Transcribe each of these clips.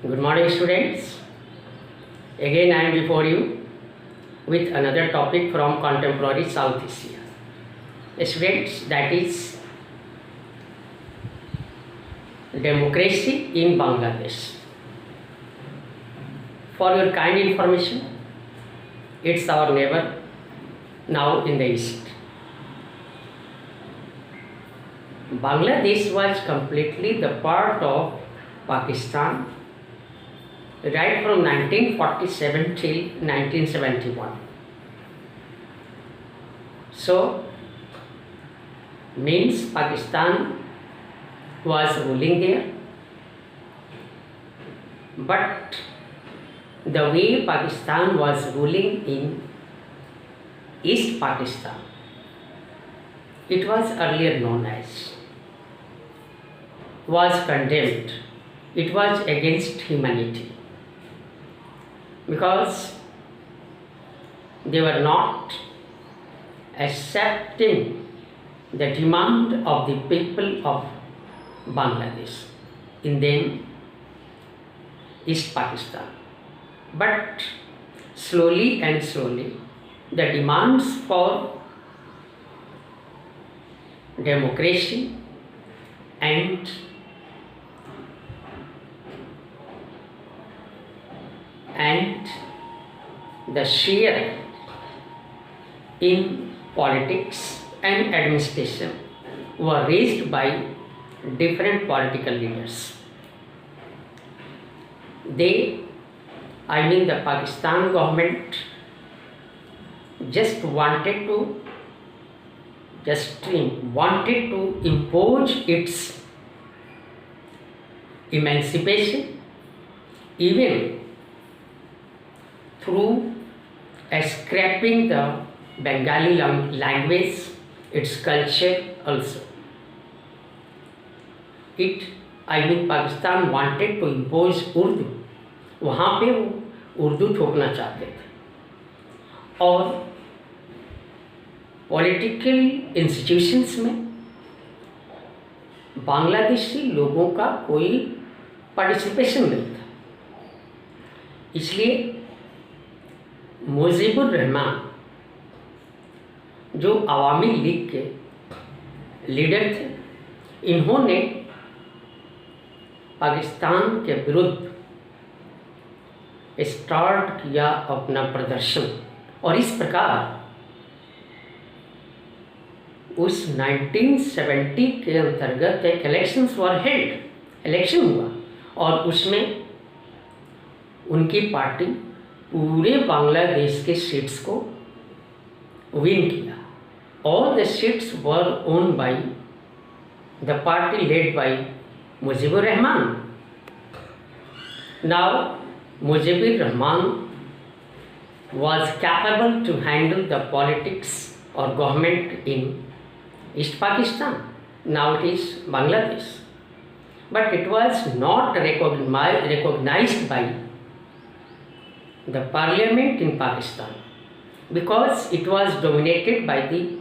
Good morning, students. Again, I am before you with another topic from contemporary South Asia. Students, that is democracy in Bangladesh. For your kind information, it's our neighbor now in the east. Bangladesh was completely the part of Pakistan right from 1947 till 1971. So, means Pakistan was ruling there, but the way Pakistan was ruling in East Pakistan, it was earlier known as, was condemned. It was against humanity because they were not accepting the demand of the people of Bangladesh in then East Pakistan. But slowly and slowly, the demands for democracy and the share in politics and administration were raised by different political leaders. The Pakistan government wanted to impose its emancipation even through scrapping the Bengali language, its culture also. Pakistan wanted to impose Urdu. वहाँ पे वो उर्दू थोपना चाहते थे और political institutions में बांग्लादेशी लोगों का कोई पार्टिसिपेशन नहीं था। इसलिए मुजीबुर रहमान जो अवामी लीग के लीडर थे, इन्होंने पाकिस्तान के विरुद्ध स्टार्ट किया अपना प्रदर्शन और इस प्रकार उस 1970 के अंतर्गत एक इलेक्शन हुआ और उसमें उनकी पार्टी पूरे बांग्लादेश के सीट्स को विन किया. All the seats were owned by the party led by Mujibur Rahman. Now, Mujibur Rahman was capable to handle the politics or government in East Pakistan. Now it is Bangladesh. But it was not recognized by the parliament in Pakistan because it was dominated by the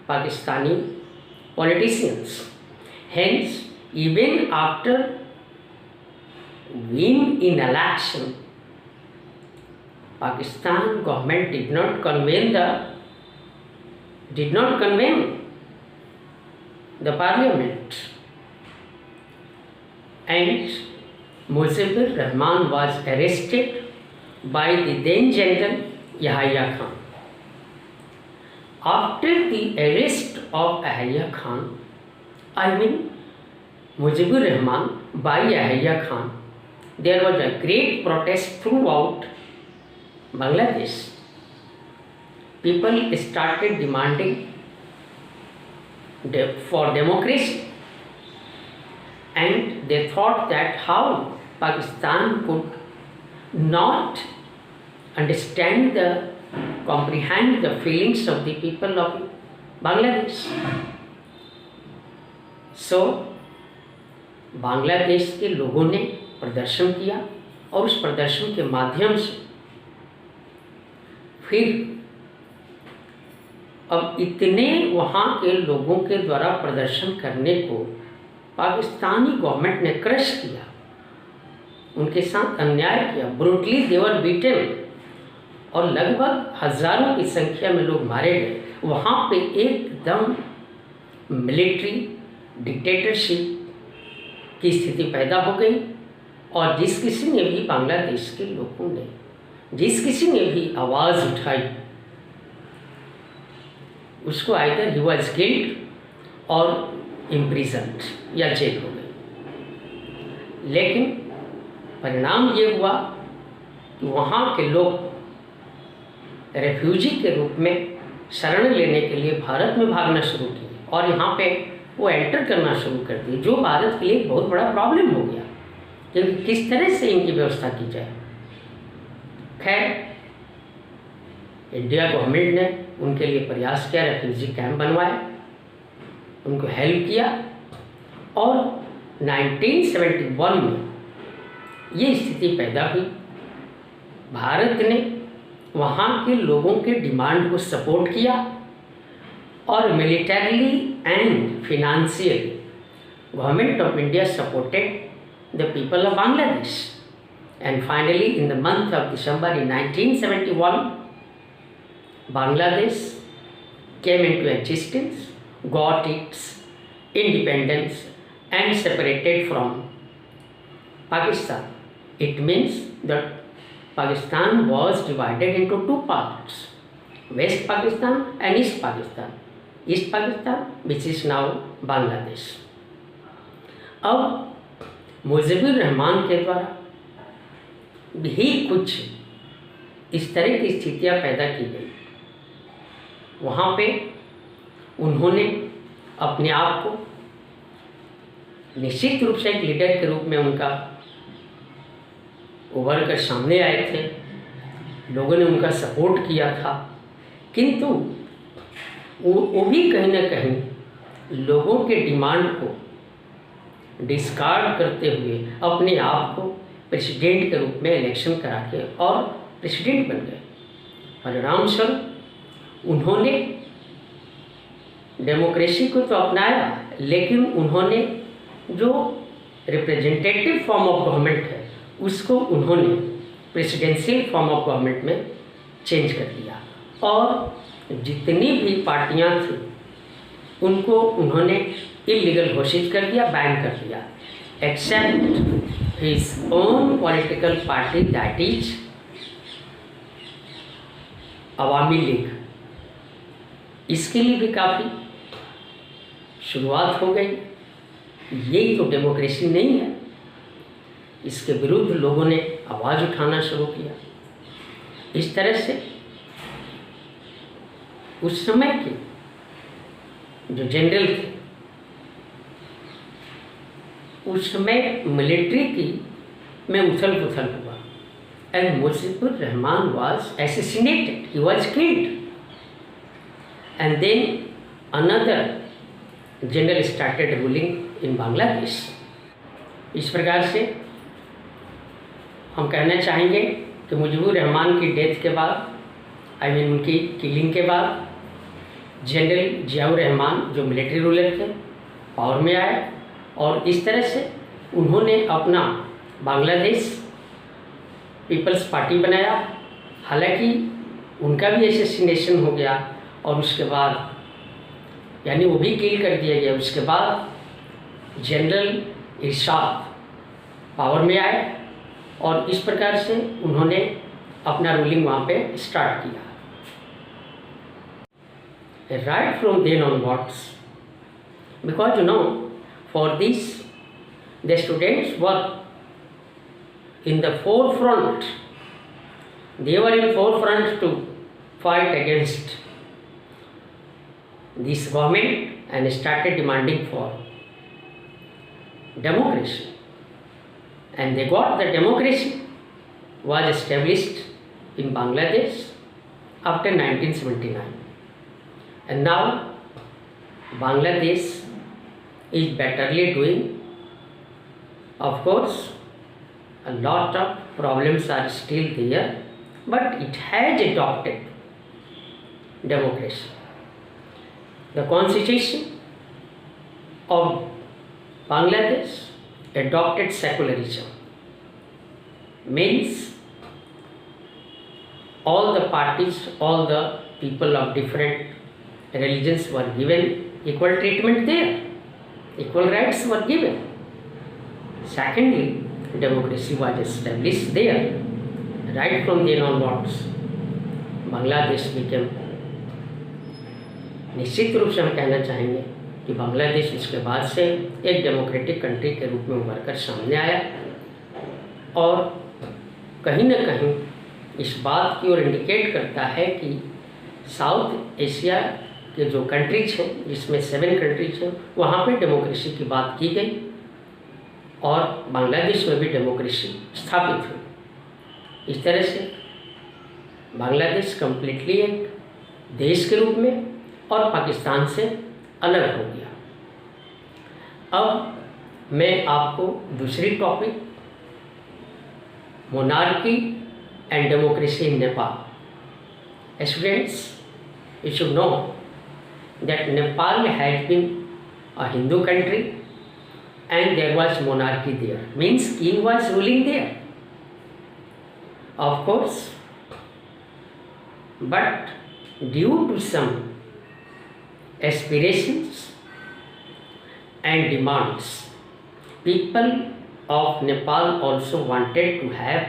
Pakistani politicians. Hence, even after win in election, Pakistan government did not convene the parliament, and Mujibur Rahman was arrested by the then General Yahya Khan. After the arrest of Yahya Khan, Mujibur Rahman by Yahya Khan, there was a great protest throughout Bangladesh. People started demanding for democracy, and they thought that how Pakistan could not comprehend the feelings of the people of Bangladesh. So, Bangladesh के लोगों ने प्रदर्शन किया और उस प्रदर्शन के माध्यम से फिर अब इतने वहाँ के लोगों के द्वारा प्रदर्शन करने को पाकिस्तानी गवर्नमेंट ने क्रश किया उनके साथ अन्याय किया, ब्रूटली दे वर बीटन, और लगभग हजारों की संख्या में लोग मारे गए। वहाँ पे एकदम मिलिट्री डिक्टेटरशिप की स्थिति पैदा हो गई, और जिस किसी ने भी बांग्लादेश के लोगों ने, जिस किसी ने भी आवाज़ उठाई, उसको आइदर ही वॉज किल्ड और इम्प्रिजन्ड या जेल हो गई। लेकिन परिणाम ये हुआ कि वहाँ के लोग रेफ्यूजी के रूप में शरण लेने के लिए भारत में भागना शुरू किए, और यहाँ पे वो एंटर करना शुरू कर दिए, जो भारत के लिए एक बहुत बड़ा प्रॉब्लम हो गया कि किस तरह से इनकी व्यवस्था की जाए। खैर, इंडिया गवर्नमेंट ने उनके लिए प्रयास किया, रेफ्यूजी कैंप बनवाए, उनको हेल्प किया, और 1971 में ये स्थिति पैदा हुई। भारत ने वहाँ के लोगों के डिमांड को सपोर्ट किया, और militarily and financially government of India supported the people of Bangladesh, and finally in the month of December in 1971 Bangladesh came into existence, got its independence and separated from Pakistan. It means that Pakistan was divided into two parts, West Pakistan and East Pakistan. East Pakistan, which is now Bangladesh. अब मुजीबुर रहमान के द्वारा भी कुछ इस तरह की स्थितियाँ पैदा की गई। वहाँ पे उन्होंने अपने आप को निश्चित रूप से एक लीडर के रूप में उनका उभर कर सामने आए थे, लोगों ने उनका सपोर्ट किया था, किंतु वो भी कहीं ना कहीं लोगों के डिमांड को डिस्कार्ड करते हुए अपने आप को प्रेसिडेंट के रूप में इलेक्शन करा के और प्रेसिडेंट बन गए। परिणाम स्वरूप उन्होंने डेमोक्रेसी को तो अपनाया, लेकिन उन्होंने जो रिप्रेजेंटेटिव फॉर्म ऑफ गवर्नमेंट है उसको उन्होंने प्रेसिडेंशियल फॉर्म ऑफ गवर्नमेंट में चेंज कर दिया, और जितनी भी पार्टियां थी उनको उन्होंने इलीगल घोषित कर दिया, बैन कर दिया, except his own political party, that is Awami League. इसके लिए भी काफ़ी शुरुआत हो गई। यही तो डेमोक्रेसी नहीं है, इसके विरुद्ध लोगों ने आवाज़ उठाना शुरू किया। इस तरह से उस समय के जो जनरल थे, उस समय मिलिट्री की में उथल पुथल हुआ, and Mujibur Rahman was assassinated, he was killed, and then another general started ruling in Bangladesh. इस प्रकार से हम कहना चाहेंगे कि मुजीबुर रहमान की डेथ के बाद, उनकी किलिंग के बाद, जनरल जियाउर रहमान जो मिलिट्री रूलर थे पावर में आए, और इस तरह से उन्होंने अपना बांग्लादेश पीपल्स पार्टी बनाया। हालांकि उनका भी एसेसिनेशन हो गया, और उसके बाद यानी वो भी किल कर दिया गया। उसके बाद जनरल इरशाद पावर में आए, और इस प्रकार से उन्होंने अपना रूलिंग वहाँ पे स्टार्ट किया। Right from then onwards, because for this the students were in the forefront, they were in forefront to fight against this government and started demanding for democracy, and they got the democracy was established in Bangladesh after 1979, and now Bangladesh is betterly doing. Of course, a lot of problems are still there, but it has adopted democracy. The constitution of Bangladesh adopted secularism, means all the parties, all the people of different religions were given equal treatment there, equal rights were given. Secondly, democracy was established there. Right from then onwards, Bangladesh became, निश्चित रूप से हम कहना चाहेंगे कि बांग्लादेश इसके बाद से एक डेमोक्रेटिक कंट्री के रूप में उभर कर सामने आया और कहीं ना कहीं इस बात की ओर इंडिकेट करता है कि साउथ एशिया के जो कंट्रीज हैं, जिसमें 7 कंट्रीज हैं, वहाँ पे डेमोक्रेसी की बात की गई और बांग्लादेश में भी डेमोक्रेसी स्थापित हुई। इस तरह से बांग्लादेश कम्प्लीटली एक देश के रूप में और पाकिस्तान से अलग हो गया। अब मैं आपको दूसरी topic, monarchy and democracy in Nepal. Students, you should know that Nepal had been a Hindu country and there was monarchy there, means king was ruling there, of course, but due to some aspirations and demands, people of Nepal also wanted to have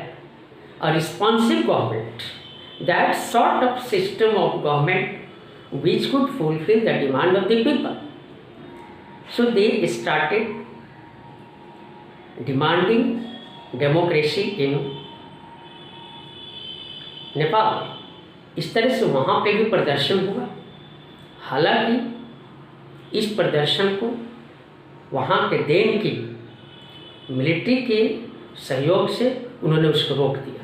a responsive government, that sort of system of government which could fulfill the demand of the people. So they started demanding democracy in Nepal. इस तरह से वहाँ पे भी प्रदर्शन हुआ। हालांकि इस प्रदर्शन को वहाँ के देन की मिलिट्री के सहयोग से उन्होंने उसको रोक दिया,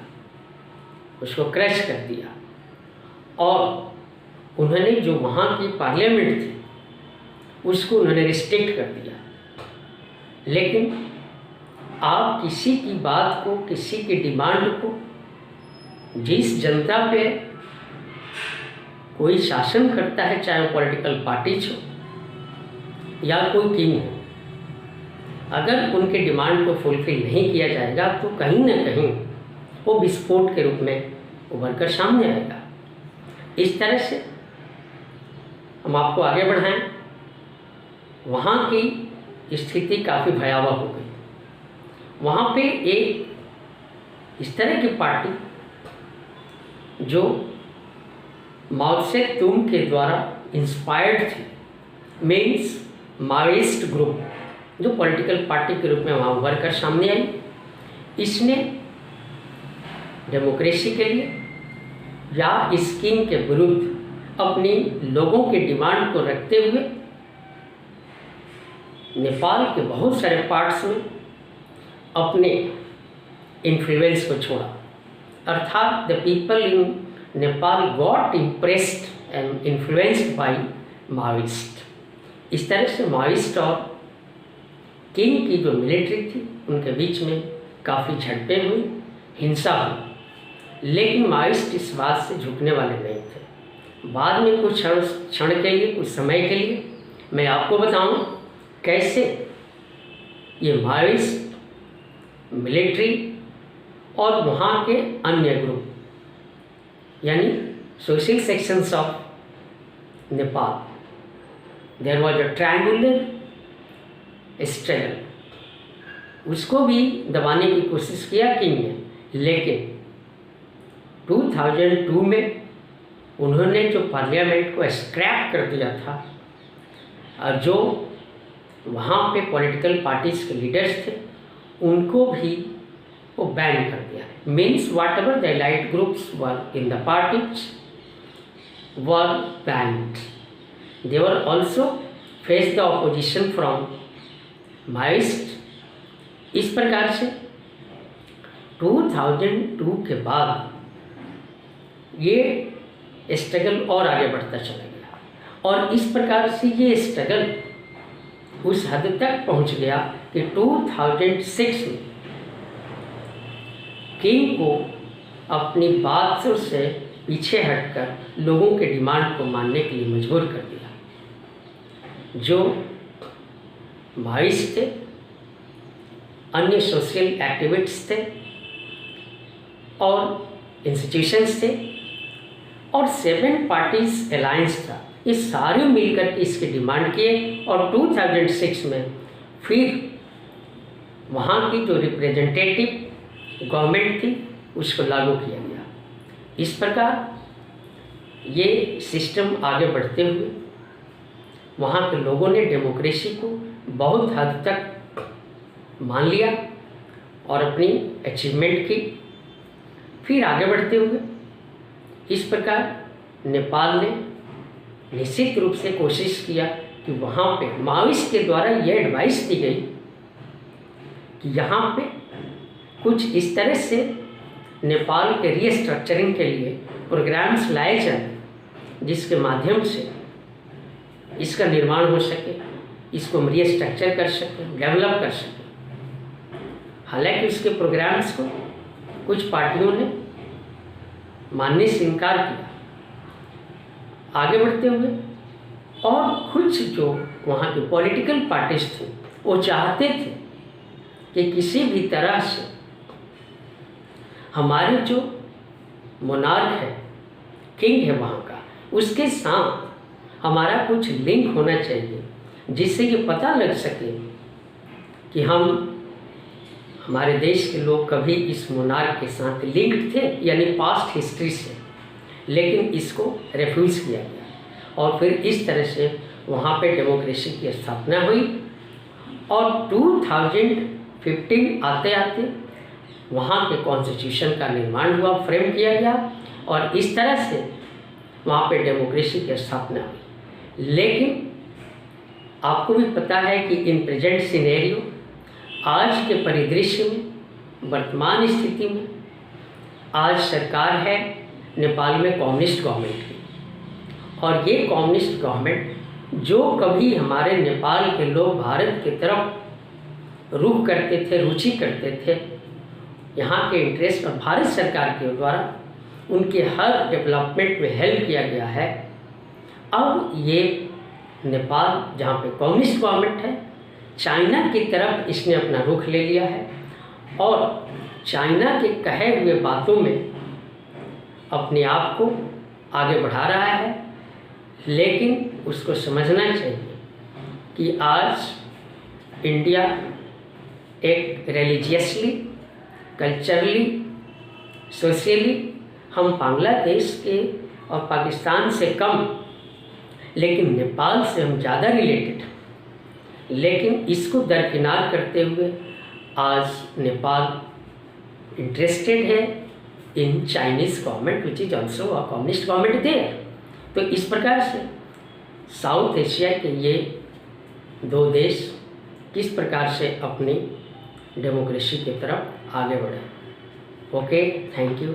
उसको क्रश कर दिया और उन्होंने जो वहाँ की पार्लियामेंट थी उसको उन्होंने रिस्ट्रिक्ट कर दिया। लेकिन आप किसी की बात को, किसी की डिमांड को, जिस जनता पे कोई शासन करता है, चाहे वो पॉलिटिकल पार्टीज हो या कोई किंग हो, अगर उनके डिमांड को फुलफिल नहीं किया जाएगा तो कहीं ना कहीं वो विस्फोट के रूप में उभर कर सामने आएगा। इस तरह से हम आपको आगे बढ़ाएं। वहाँ की स्थिति काफ़ी भयावह हो गई। वहाँ पे एक इस तरह की पार्टी जो माओ से तुंग के द्वारा इंस्पायर्ड थी, मीन्स माओइस्ट ग्रुप, जो पॉलिटिकल पार्टी के रूप में वहाँ उभर कर सामने आई, इसने डेमोक्रेसी के लिए या इस किंग के विरुद्ध अपनी लोगों के डिमांड को रखते हुए नेपाल के बहुत सारे पार्ट्स में अपने इन्फ्लुएंस को छोड़ा। अर्थात the people in Nepal got impressed and influenced by Maoist. इस तरह से माओइस्ट और किंग की जो मिलिट्री थी उनके बीच में काफ़ी झड़पें हुई, हिंसा हुई। लेकिन माओइस्ट इस बात से झुकने वाले नहीं थे। बाद में कुछ क्षण के लिए, कुछ समय के लिए मैं आपको बताऊं कैसे ये माओइस्ट मिलिट्री और वहाँ के अन्य ग्रुप यानी social sections of Nepal, there was a triangular struggle, उसको भी दबाने की कोशिश किया किंग ने। लेकिन 2002 में उन्होंने जो पार्लियामेंट को स्क्रैप कर दिया था और जो वहाँ पे पॉलिटिकल पार्टीज के लीडर्स थे उनको भी वो बैन कर दिया। Means whatever the allied groups were in the parties were banned. They were also face the opposition from Maoist. इस प्रकार से 2002 के बाद ये स्ट्रगल और आगे बढ़ता चला गया और इस प्रकार से ये स्ट्रगल उस हद तक पहुंच गया कि 2006 में किंग को अपनी बातों से पीछे हटकर लोगों के डिमांड को मानने के लिए मजबूर कर दिया। जो माओइस्ट थे, अन्य सोशल एक्टिविस्ट थे, और इंस्टीट्यूशंस थे और 7 पार्टीज अलायंस था। ये सारे मिलकर के इसके डिमांड किए और 2006 में फिर वहाँ की जो रिप्रेजेंटेटिव गवर्नमेंट थी उसको लागू किया गया। इस प्रकार ये सिस्टम आगे बढ़ते हुए वहाँ के लोगों ने डेमोक्रेसी को बहुत हद तक मान लिया और अपनी अचीवमेंट की। फिर आगे बढ़ते हुए इस प्रकार नेपाल ने निश्चित रूप से कोशिश किया कि वहाँ पे माओइस्ट के द्वारा ये एडवाइस दी गई कि यहाँ पे कुछ इस तरह से नेपाल के रीस्ट्रक्चरिंग के लिए प्रोग्राम्स लाए जाए जिसके माध्यम से इसका निर्माण हो सके, इसको हम रीस्ट्रक्चर कर सकें, डेवलप कर सकें। हालांकि उसके प्रोग्राम्स को कुछ पार्टियों ने मानने से इनकार किया। आगे बढ़ते हुए और कुछ जो वहाँ के पॉलिटिकल पार्टीज थे वो चाहते थे कि किसी भी तरह से हमारे जो मोनार्क है, किंग है वहाँ का, उसके साथ हमारा कुछ लिंक होना चाहिए जिससे ये पता लग सके कि हमारे देश के लोग कभी इस मोनार्क के साथ लिंक्ड थे, यानी पास्ट हिस्ट्री से। लेकिन इसको रिफ्यूज़ किया गया और फिर इस तरह से वहाँ पे डेमोक्रेसी की स्थापना हुई और 2015 आते आते वहाँ के कॉन्स्टिट्यूशन का निर्माण हुआ, फ्रेम किया गया और इस तरह से वहाँ पे डेमोक्रेसी की स्थापना हुई। लेकिन आपको भी पता है कि इन प्रेजेंट सिनेरियो आज के परिदृश्य में, वर्तमान स्थिति में, आज सरकार है नेपाल में कम्युनिस्ट गवर्नमेंट की और ये कम्युनिस्ट गवर्नमेंट जो कभी हमारे नेपाल के लोग भारत की तरफ रुख करते थे, रुचि करते थे, यहाँ के इंटरेस्ट और भारत सरकार के द्वारा उनके हर डेवलपमेंट में हेल्प किया गया है। अब ये नेपाल जहाँ पे कम्युनिस्ट गवर्नमेंट है, चाइना की तरफ इसने अपना रुख ले लिया है और चाइना के कहे हुए बातों में अपने आप को आगे बढ़ा रहा है। लेकिन उसको समझना चाहिए कि आज इंडिया एक रिलीजियसली, कल्चरली, सोशली हम बांग्लादेश के और पाकिस्तान से कम, लेकिन नेपाल से हम ज़्यादा रिलेटेड। लेकिन इसको दरकिनार करते हुए आज नेपाल इंटरेस्टेड है in Chinese government which is also a communist government there. तो इस प्रकार से साउथ एशिया के ये 2 देश किस प्रकार से अपनी डेमोक्रेसी की तरफ आगे बढ़े। Okay, thank you.